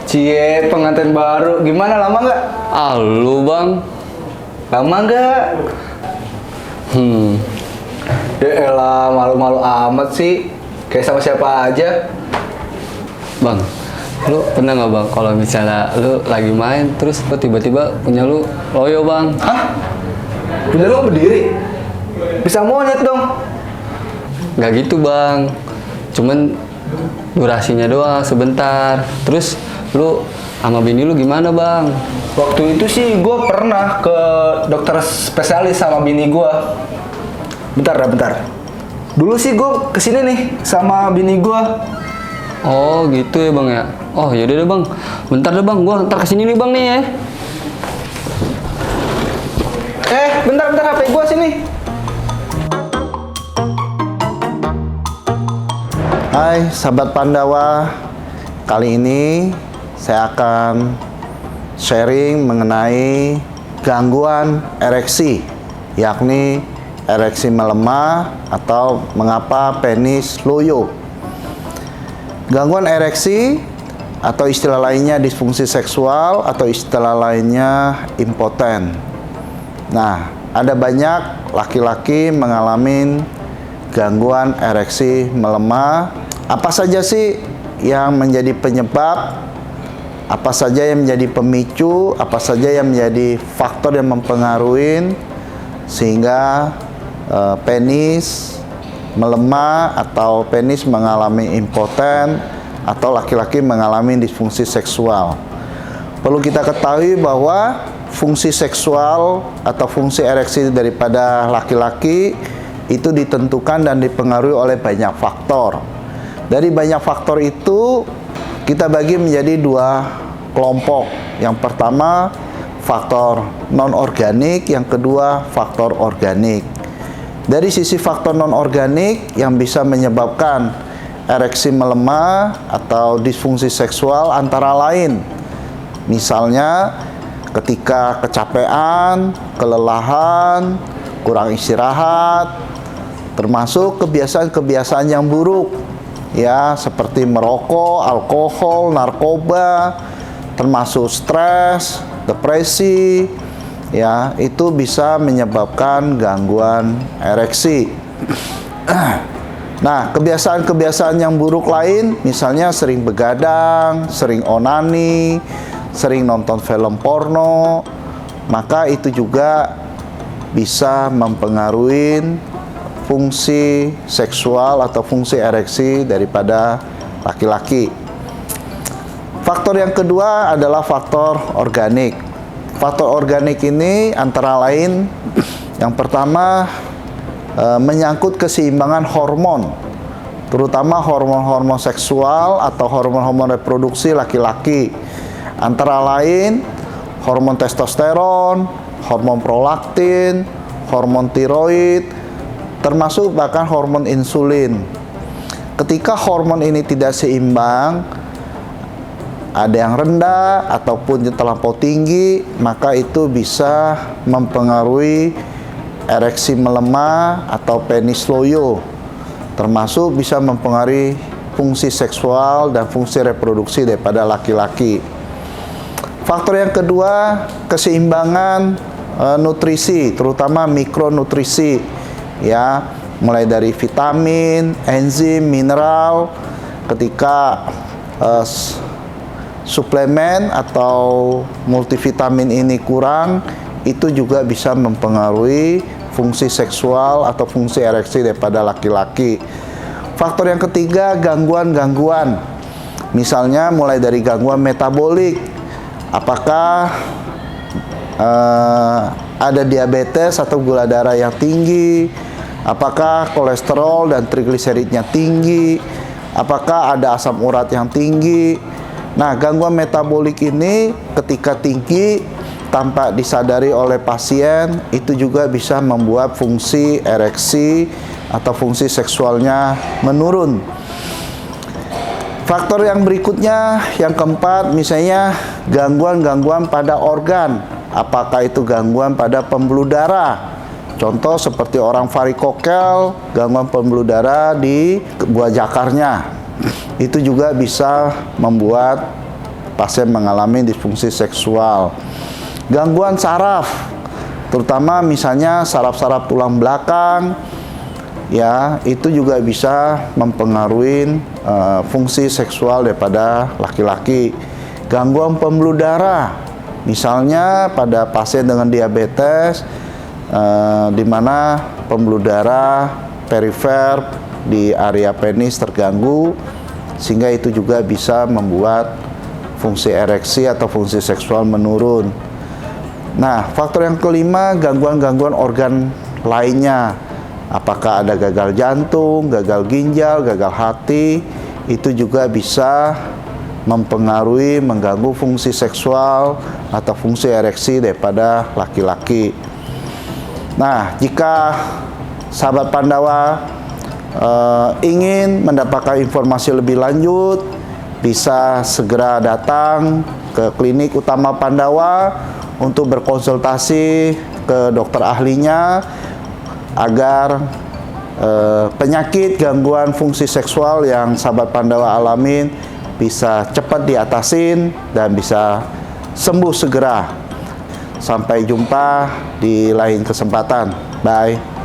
Cie, pengantin baru. Gimana, lama nggak? Ah, lu bang. Lama nggak? Ya elah, malu-malu amat sih. Kayak sama siapa aja. Bang, lu pernah nggak bang kalau misalnya lu lagi main terus lu tiba-tiba punya lu loyo bang? Hah? Punya lu berdiri? Bisa monyet dong. Nggak gitu bang, cuman durasinya doang sebentar. Terus lu sama bini lu gimana bang? Waktu itu sih gue pernah ke dokter spesialis sama bini gue. Bentar. Dulu sih gue kesini nih sama bini gue. Oh gitu ya bang ya. Oh yaudah deh bang, bentar deh bang, gua ntar kesini nih bang nih ya. Bentar HP gue sini. Hai sahabat Pandawa, kali ini saya akan sharing mengenai gangguan ereksi, yakni ereksi melemah atau mengapa penis loyo. Gangguan ereksi atau istilah lainnya disfungsi seksual atau istilah lainnya impoten. Nah, ada banyak laki-laki mengalami gangguan ereksi melemah. Apa saja sih yang menjadi penyebab? Apa saja yang menjadi pemicu? Apa saja yang menjadi faktor yang mempengaruhi sehingga penis melemah atau penis mengalami impoten atau laki-laki mengalami disfungsi seksual? Perlu kita ketahui bahwa fungsi seksual atau fungsi ereksi daripada laki-laki itu ditentukan dan dipengaruhi oleh banyak faktor. Dari banyak faktor itu kita bagi menjadi dua kelompok. Yang pertama faktor non-organik, yang kedua faktor organik. Dari sisi faktor non-organik yang bisa menyebabkan ereksi melemah atau disfungsi seksual antara lain, misalnya ketika kecapean, kelelahan, kurang istirahat, termasuk kebiasaan-kebiasaan yang buruk, ya, seperti merokok, alkohol, narkoba, termasuk stres, depresi, ya, itu bisa menyebabkan gangguan ereksi. Nah, kebiasaan-kebiasaan yang buruk lain, misalnya sering begadang, sering onani, sering nonton film porno, maka itu juga bisa mempengaruhi fungsi seksual atau fungsi ereksi daripada laki-laki. Faktor yang kedua adalah faktor organik. Faktor organik ini antara lain yang pertama menyangkut keseimbangan hormon, terutama hormon-hormon seksual atau hormon-hormon reproduksi laki-laki. Antara lain hormon testosteron, hormon prolaktin, hormon tiroid, termasuk bahkan hormon insulin. Ketika hormon ini tidak seimbang, ada yang rendah ataupun terlampau tinggi, maka itu bisa mempengaruhi ereksi melemah atau penis loyo, termasuk bisa mempengaruhi fungsi seksual dan fungsi reproduksi daripada laki-laki. Faktor yang kedua, keseimbangan nutrisi, terutama mikronutrisi, ya, mulai dari vitamin, enzim, mineral. Ketika suplemen atau multivitamin ini kurang, itu juga bisa mempengaruhi fungsi seksual atau fungsi ereksi daripada laki-laki. Faktor yang ketiga, gangguan-gangguan, misalnya mulai dari gangguan metabolik. Apakah ada diabetes atau gula darah yang tinggi? Apakah kolesterol dan trigliseridnya tinggi? Apakah ada asam urat yang tinggi? Nah, gangguan metabolik ini ketika tinggi tanpa disadari oleh pasien, itu juga bisa membuat fungsi ereksi atau fungsi seksualnya menurun. Faktor yang berikutnya, yang keempat, misalnya gangguan-gangguan pada organ. Apakah itu gangguan pada pembuluh darah? Contoh seperti orang varikokel, gangguan pembuluh darah di buah jakarnya. Itu juga bisa membuat pasien mengalami disfungsi seksual. Gangguan saraf, terutama misalnya saraf-saraf tulang belakang, ya itu juga bisa mempengaruhi fungsi seksual daripada laki-laki. Gangguan pembuluh darah, misalnya pada pasien dengan diabetes, di mana pembuluh darah perifer di area penis terganggu, sehingga itu juga bisa membuat fungsi ereksi atau fungsi seksual menurun. Nah, faktor yang kelima, gangguan-gangguan organ lainnya. Apakah ada gagal jantung, gagal ginjal, gagal hati, itu juga bisa mempengaruhi, mengganggu fungsi seksual atau fungsi ereksi daripada laki-laki. Nah, jika sahabat Pandawa ingin mendapatkan informasi lebih lanjut, bisa segera datang ke klinik utama Pandawa untuk berkonsultasi ke dokter ahlinya agar penyakit gangguan fungsi seksual yang sahabat Pandawa alamin bisa cepat diatasin dan bisa sembuh segera. Sampai jumpa di lain kesempatan. Bye.